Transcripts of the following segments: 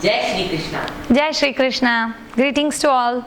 Jai Shri Krishna. Jai Shri Krishna. Greetings to all.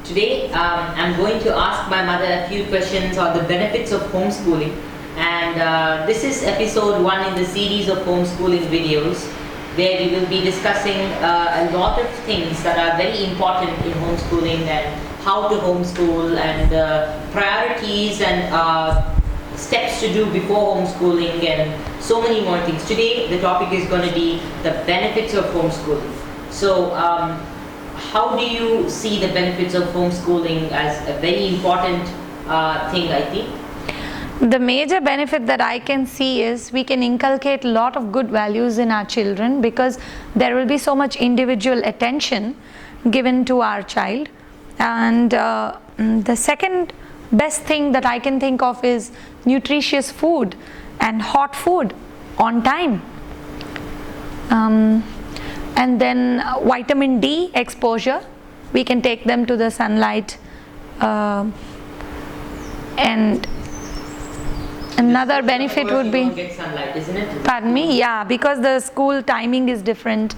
Today I'm going to ask my mother a few questions on the benefits of homeschooling, and this is episode 1 in the series of homeschooling videos, where we will be discussing a lot of things that are very important in homeschooling and how to homeschool and priorities and steps to do before homeschooling and so many more things. Today the topic is going to be the benefits of homeschooling. So how do you see the benefits of homeschooling as a very important thing, I think? The major benefit that I can see is we can inculcate a lot of good values in our children, because there will be so much individual attention given to our child. And the second best thing that I can think of is nutritious food and hot food on time. And then vitamin D exposure. We can take them to the sunlight. And another benefit would be, you don't get sunlight, isn't it? pardon me, yeah, because the school timing is different.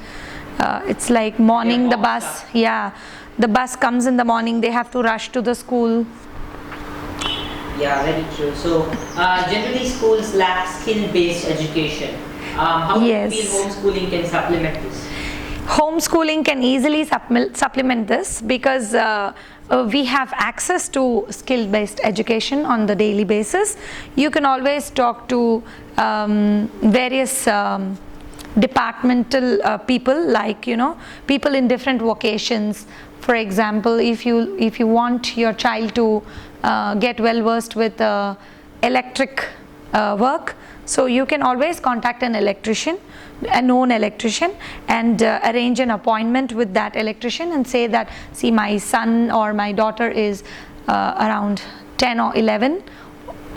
It's like morning, the bus, yeah, the bus comes in the morning, they have to rush to the school. Yeah, very true. So generally schools lack skill-based education. How do you feel homeschooling can supplement this? Homeschooling can easily supplement this, because we have access to skill-based education on the daily basis. You can always talk to various departmental people, like, you know, people in different vocations. For example, if you want your child to get well versed with electric work, so you can always contact an electrician, a known electrician, and arrange an appointment with that electrician and say that, see, my son or my daughter is around 10 or 11.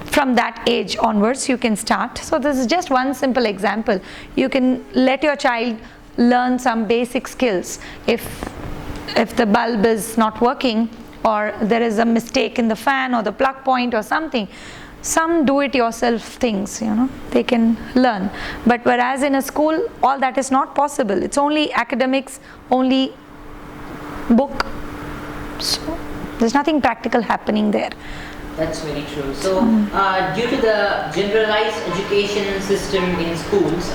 From that age onwards you can start. So this is just one simple example. You can let your child learn some basic skills. If the bulb is not working, or there is a mistake in the fan or the plug point or something, some do-it-yourself things, you know, they can learn. But whereas in a school, all that is not possible. It's only academics, only book. So there's nothing practical happening there. That's very true. So due to the generalized education system in schools,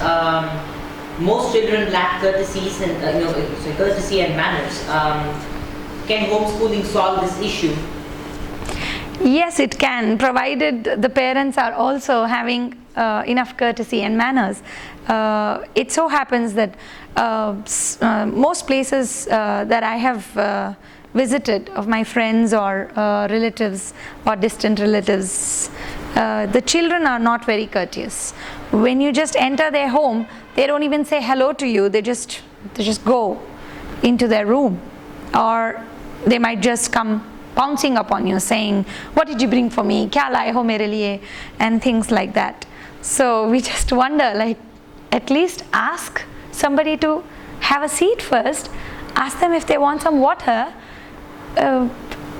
most children lack courtesies and courtesy and manners. Can homeschooling solve this issue? Yes, it can, provided the parents are also having enough courtesy and manners. It so happens that most places that I have visited, of my friends or relatives or distant relatives, the children are not very courteous. When you just enter their home, they don't even say hello to you. They just go into their room, or they might just come pouncing upon you saying, what did you bring for me, kya laaye ho mere liye, and things like that. So we just wonder, like, at least ask somebody to have a seat first, ask them if they want some water.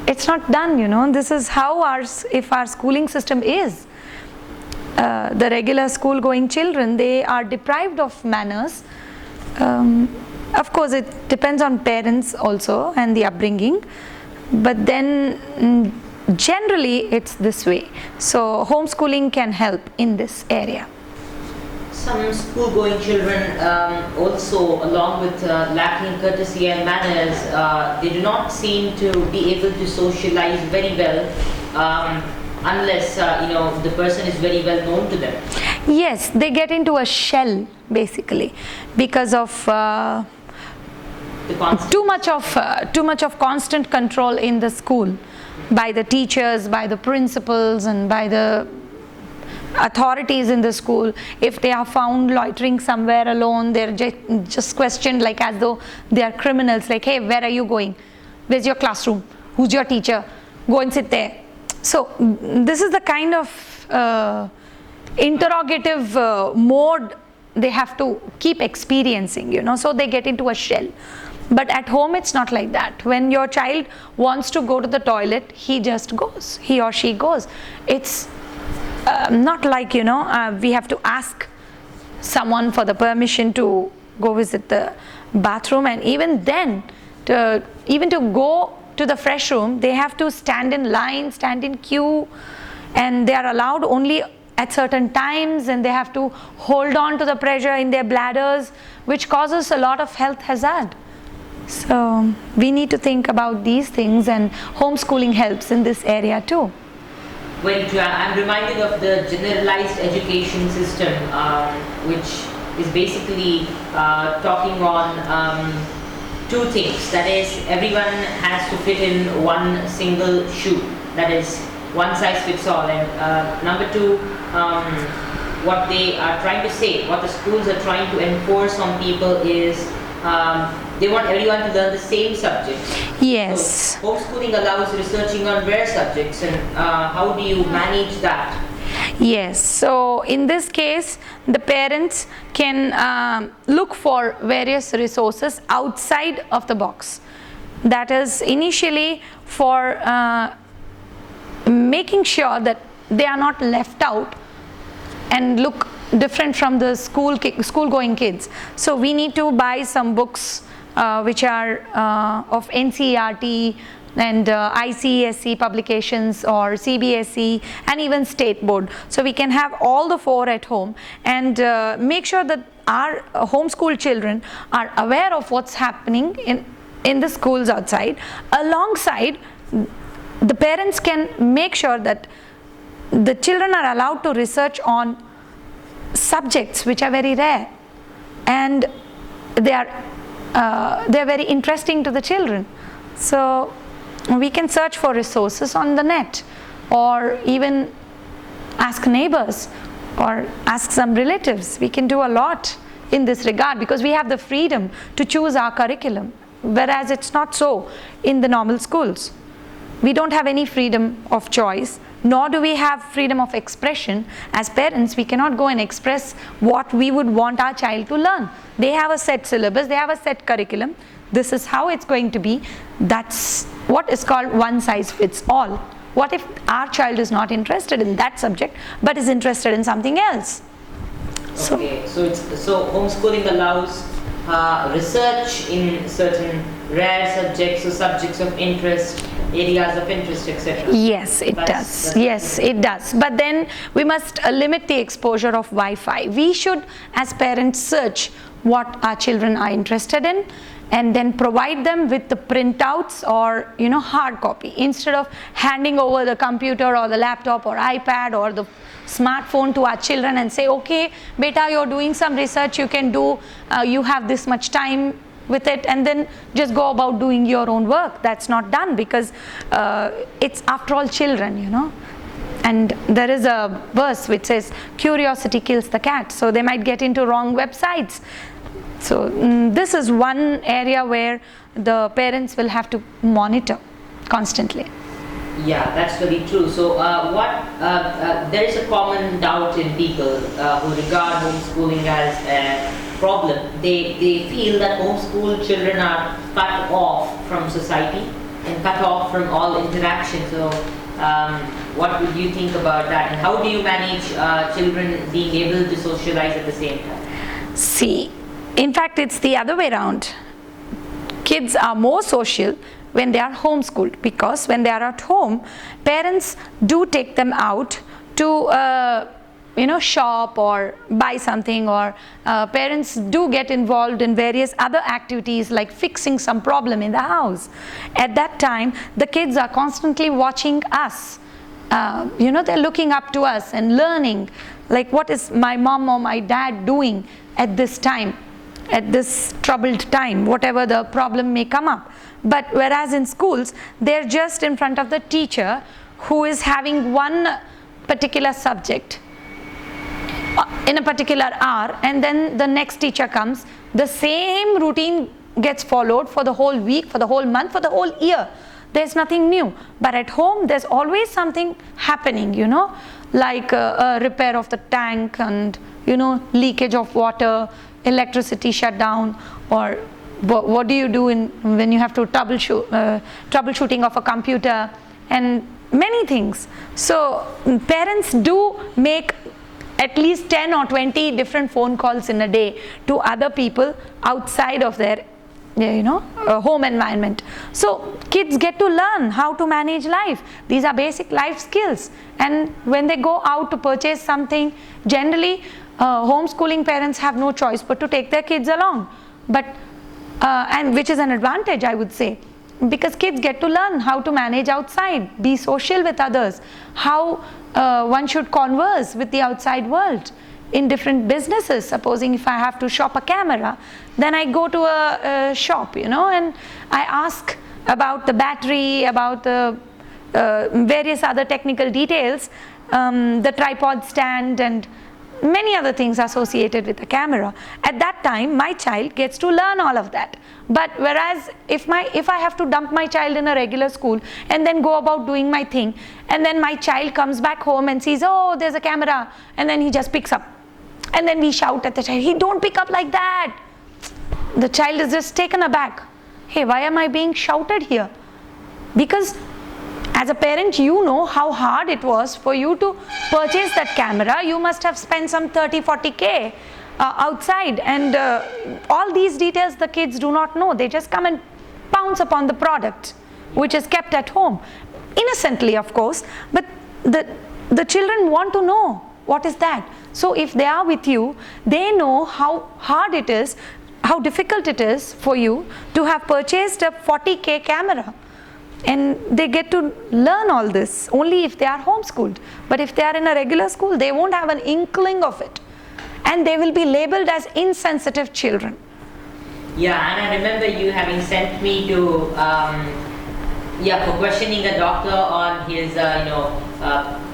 It's not done, you know. This is how our schooling system is. The regular school going children, they are deprived of manners. Of course it depends on parents also and the upbringing, but then generally it's this way. So homeschooling can help in this area. Some school-going children also, along with lacking courtesy and manners, they do not seem to be able to socialize very well unless the person is very well known to them. Yes, they get into a shell basically because of too much of constant control in the school by the teachers, by the principals, and by the authorities in the school. If they are found loitering somewhere alone, they're just questioned like as though they are criminals, like, hey, where are you going? Where's your classroom? Who's your teacher? Go and sit there. So this is the kind of interrogative mode they have to keep experiencing, you know, so they get into a shell. But at home it's not like that. When your child wants to go to the toilet, he just goes, he or she goes. It's not like, you know, we have to ask someone for the permission to go visit the bathroom, and even then, even to go to the fresh room, they have to stand in line, stand in queue, and they are allowed only at certain times, and they have to hold on to the pressure in their bladders, which causes a lot of health hazard. So we need to think about these things, and homeschooling helps in this area too. Well, I'm reminded of the generalized education system, which is basically talking on two things. That is, everyone has to fit in one single shoe. That is, one size fits all. And number two, what they are trying to say, what the schools are trying to enforce on people is they want everyone to learn the same subjects. Yes. So homeschooling allows researching on rare subjects, and how do you manage that? Yes, so in this case, the parents can look for various resources outside of the box. That is initially for making sure that they are not left out and look different from the school-going kids. So we need to buy some books which are of NCERT and ICSE publications, or CBSE, and even state board. So we can have all the four at home, and make sure that our homeschool children are aware of what's happening in the schools outside. Alongside, the parents can make sure that the children are allowed to research on subjects which are very rare, and they are very interesting to the children. So we can search for resources on the net, or even ask neighbors or ask some relatives. We can do a lot in this regard, because we have the freedom to choose our curriculum, whereas it's not so in the normal schools. We don't have any freedom of choice, nor do we have freedom of expression. As parents, we cannot go and express what we would want our child to learn. They have a set syllabus, they have a set curriculum. This is how it's going to be. That's what is called one size fits all. What if our child is not interested in that subject, but is interested in something else? Okay, so homeschooling allows research in certain rare subjects, or subjects of interest, areas of interest, etc. Yes, it does. Yes, it does. But then we must limit the exposure of Wi-Fi. We should, as parents, search what our children are interested in, and then provide them with the printouts or hard copy, instead of handing over the computer or the laptop or iPad or the smartphone to our children and say, okay, beta, you're doing some research, you can do, you have this much time with it, and then just go about doing your own work. That's not done, because it's after all children, And there is a verse which says, curiosity kills the cat. So they might get into wrong websites. So this is one area where the parents will have to monitor constantly. Yeah, that's very true. So there is a common doubt in people who regard homeschooling as a problem. They feel that homeschool children are cut off from society and cut off from all interaction. So what would you think about that? And how do you manage children being able to socialize at the same time? See, in fact, it's the other way around. Kids are more social when they are homeschooled, because when they are at home, parents do take them out to shop or buy something, or parents do get involved in various other activities like fixing some problem in the house. At that time, the kids are constantly watching us. They're looking up to us and learning, like, what is my mom or my dad doing at this time, at this troubled time, whatever the problem may come up. But whereas in schools, they're just in front of the teacher who is having one particular subject in a particular hour, and then the next teacher comes, the same routine gets followed for the whole week, for the whole month, for the whole year. There's nothing new. But at home, there's always something happening, like a repair of the tank, and leakage of water, electricity shutdown, or what do you do when you have to troubleshooting of a computer, and many things. So parents do make at least 10 or 20 different phone calls in a day to other people outside of their home environment. So kids get to learn how to manage life. These are basic life skills, and when they go out to purchase something, generally homeschooling parents have no choice but to take their kids along, but and which is an advantage, I would say, because kids get to learn how to manage outside, be social with others, how one should converse with the outside world in different businesses. Supposing if I have to shop a camera, then I go to a shop, and I ask about the battery, about the various other technical details, the tripod stand and many other things associated with the camera. At that time my child gets to learn all of that. But whereas if I have to dump my child in a regular school and then go about doing my thing, and then my child comes back home and sees, oh, there's a camera, and then he just picks up, and then we shout at the child, he don't pick up like that. The child is just taken aback. Hey, why am I being shouted here? Because as a parent, you know how hard it was for you to purchase that camera. You must have spent some 30-40K outside, and all these details the kids do not know. They just come and pounce upon the product which is kept at home, innocently of course, but the children want to know what is that. So if they are with you, they know how hard it is, how difficult it is for you to have purchased a 40K camera. And they get to learn all this only if they are homeschooled. But if they are in a regular school, they won't have an inkling of it, and they will be labeled as insensitive children. Yeah, and I remember you having sent me to for questioning a doctor on his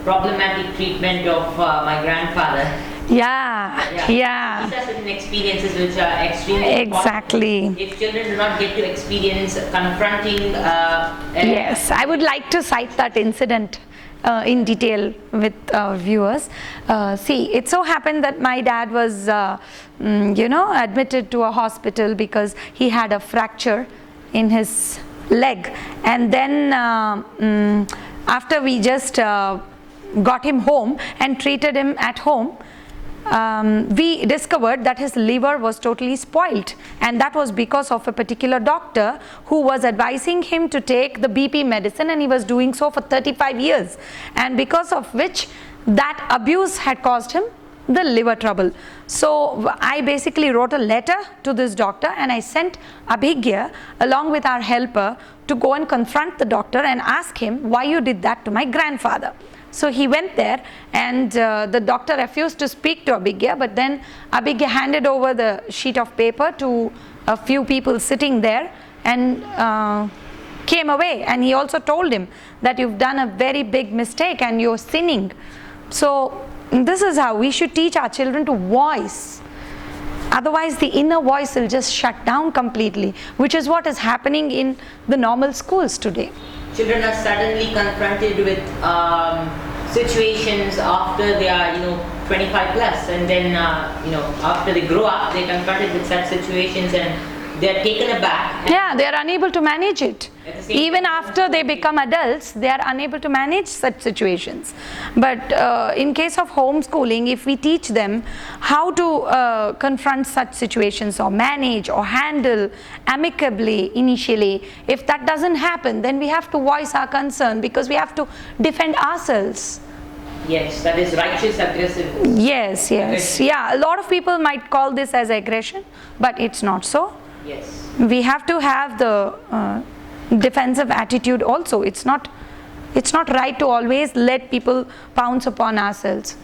problematic treatment of my grandfather. Yeah. These are certain experiences which are extremely Exactly. important. If children do not get to experience confronting yes, I would like to cite that incident in detail with viewers. See, it so happened that my dad was admitted to a hospital because he had a fracture in his leg, and then after we just got him home and treated him at home, we discovered that his liver was totally spoilt, and that was because of a particular doctor who was advising him to take the BP medicine, and he was doing so for 35 years, and because of which that abuse had caused him the liver trouble. So I basically wrote a letter to this doctor, and I sent Abhigya along with our helper to go and confront the doctor and ask him why you did that to my grandfather. So he went there, and the doctor refused to speak to Abhigya, but then Abhigya handed over the sheet of paper to a few people sitting there and came away, and he also told him that you've done a very big mistake and you're sinning. So this is how we should teach our children to voice. Otherwise the inner voice will just shut down completely, which is what is happening in the normal schools today. Children are suddenly confronted with situations after they are 25 plus, and then after they grow up, they're confronted with such situations and they're taken aback. Yeah, they are unable to manage it. Even after they become adults, they are unable to manage such situations. But in case of homeschooling, if we teach them how to confront such situations or manage or handle amicably initially, if that doesn't happen, then we have to voice our concern, because we have to defend ourselves. Yes, that is righteous aggressive. Yes, yes. Yeah, a lot of people might call this as aggression, but it's not so. Yes. We have to have the defensive attitude also. It's not right to always let people pounce upon ourselves.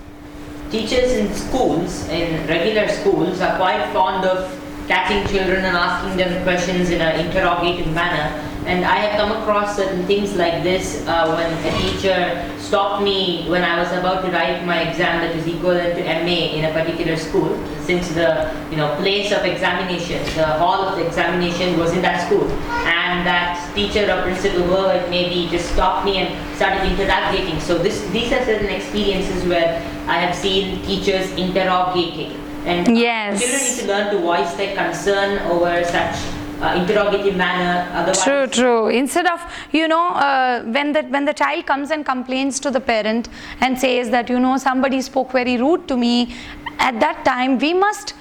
Teachers in schools, in regular schools, are quite fond of catching children and asking them questions in an interrogative manner. And I have come across certain things like this when a teacher stopped me when I was about to write my exam that is equivalent to MA in a particular school. Since the place of examination, the hall of the examination was in that school, and that teacher or principal, whoever it may be, just stopped me and started interrogating. So these are certain experiences where I have seen teachers interrogating, and yes, children need to learn to voice their concern over such interrogative manner. Otherwise, True. Instead of, when the child comes and complains to the parent and says that, somebody spoke very rude to me, at that time we must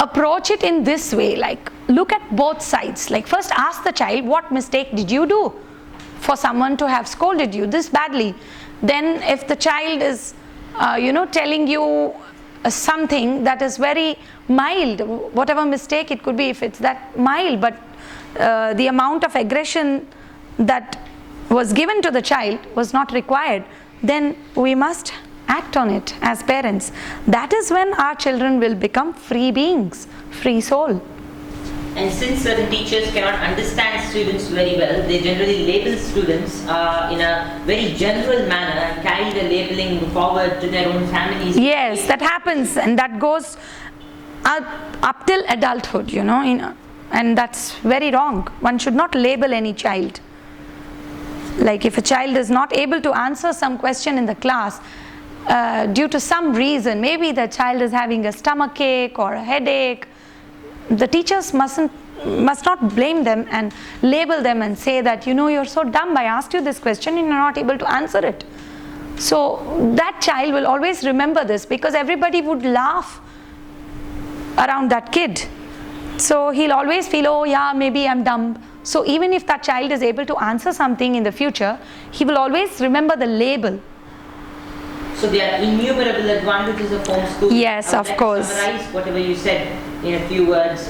approach it in this way, like look at both sides. Like first ask the child, what mistake did you do for someone to have scolded you this badly? Then if the child is telling you something that is very mild, whatever mistake it could be, if it's that mild, but the amount of aggression that was given to the child was not required, then we must act on it as parents. That is when our children will become free beings, free soul. And since certain teachers cannot understand students very well, they generally label students in a very general manner and carry the labeling forward to their own families. Yes, that happens, and that goes up till adulthood, and that's very wrong. One should not label any child. Like if a child is not able to answer some question in the class due to some reason, maybe the child is having a stomach ache or a headache, the teachers must not blame them and label them and say that, you're so dumb, I asked you this question and you're not able to answer it. So that child will always remember this, because everybody would laugh around that kid. So he'll always feel, oh yeah, maybe I'm dumb. So even if that child is able to answer something in the future, he will always remember the label. So there are innumerable advantages of homeschooling. Yes, of course. Summarize whatever you said in a few words.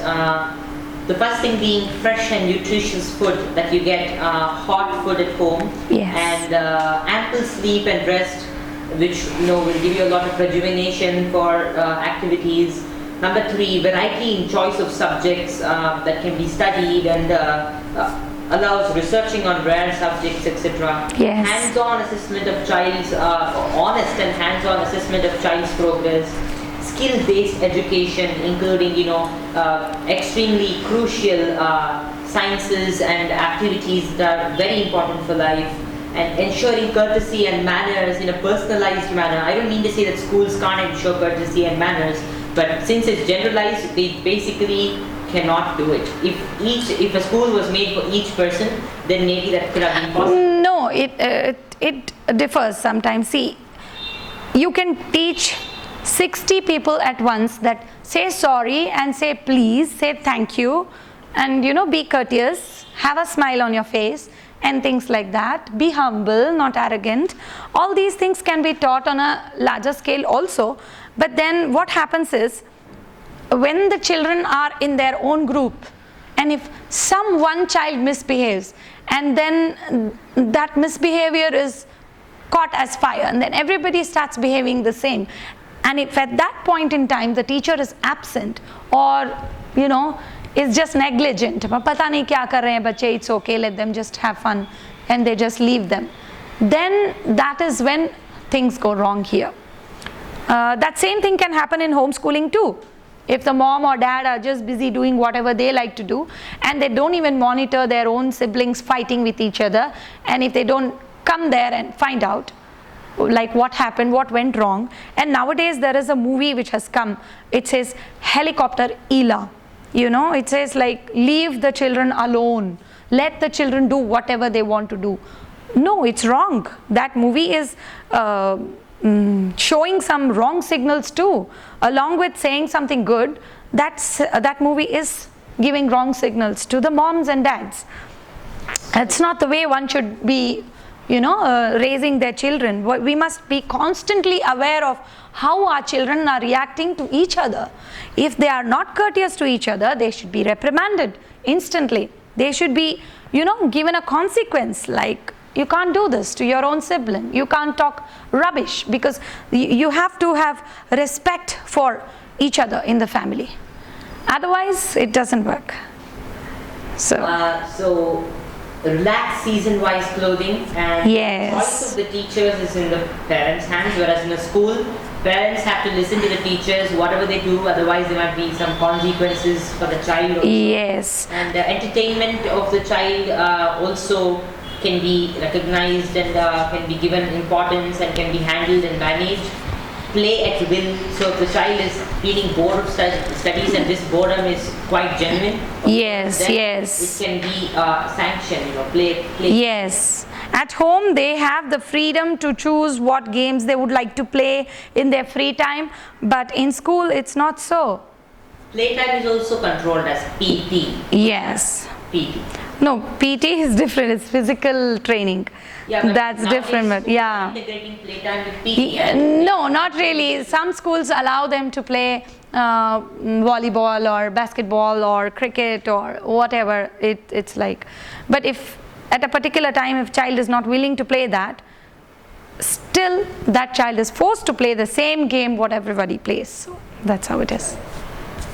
The first thing being fresh and nutritious food that you get, hot food at home, yes. And ample sleep and rest, which will give you a lot of rejuvenation for activities. Number 3, variety in choice of subjects that can be studied and allows researching on rare subjects, etc. Yes. Hands-on assessment of child's honest and hands-on assessment of child's progress. Skill-based education, including extremely crucial sciences and activities that are very important for life, and ensuring courtesy and manners in a personalized manner. I don't mean to say that schools can't ensure courtesy and manners, but since it's generalized, they basically cannot do it. If a school was made for each person, then maybe that could have been possible. No, it differs sometimes. See, you can teach 60 people at once that say sorry and say please, say thank you, and be courteous, have a smile on your face and things like that. Be humble, not arrogant. All these things can be taught on a larger scale also. But then what happens is, when the children are in their own group, and if one child misbehaves, and then that misbehavior is caught as fire, and then everybody starts behaving the same, and if at that point in time the teacher is absent or is just negligent, pata nahi kya kar rahe hain bacche, it's okay, let them just have fun, and they just leave them, then that is when things go wrong here. That same thing can happen in homeschooling too. If the mom or dad are just busy doing whatever they like to do, and they don't even monitor their own siblings fighting with each other, and if they don't come there and find out like what happened, what went wrong. And nowadays there is a movie which has come, it says Helicopter Ela. It says like, leave the children alone, let the children do whatever they want to do. No, it's wrong. That movie is showing some wrong signals too. Along with saying something good, that movie is giving wrong signals to the moms and dads. That's not the way one should be raising their children. We must be constantly aware of how our children are reacting to each other. If they are not courteous to each other, they should be reprimanded instantly. They should be given a consequence, like you can't do this to your own sibling, you can't talk rubbish, because you have to have respect for each other in the family. Otherwise it doesn't work. So relaxed season-wise clothing, and yes, the choice of the teachers is in the parents' hands, whereas in a school, parents have to listen to the teachers, whatever they do, otherwise there might be some consequences for the child also. Yes. And the entertainment of the child also can be recognized and can be given importance and can be handled and managed. Play at will. So if the child is feeling bored of studies, and this boredom is quite genuine. Yes, then yes. it can be sanctioned, play. Yes. At home, they have the freedom to choose what games they would like to play in their free time, but in school, it's not so. Playtime is also controlled as PT. Yes. PT. No, PT is different. It's physical training. Yeah, but That's nowadays different. But schools are yeah. integrating playtime with PT. No, not really. Some schools allow them to play volleyball or basketball or cricket or whatever it's like. But if at a particular time, if child is not willing to play that, still that child is forced to play the same game what everybody plays. So that's how it is.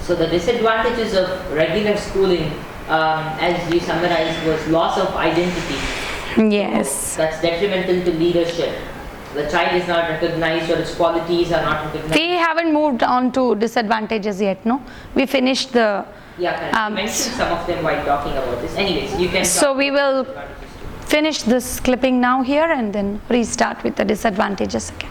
So the disadvantages of regular schooling, as you summarized, was loss of identity. Yes. That's detrimental to leadership. The child is not recognized, or its qualities are not recognized. We haven't moved on to disadvantages yet, no? We finished the... Yeah, correct. You mentioned some of them while talking about this. Anyways, you can... So we will finish this clipping now here and then restart with the disadvantages again.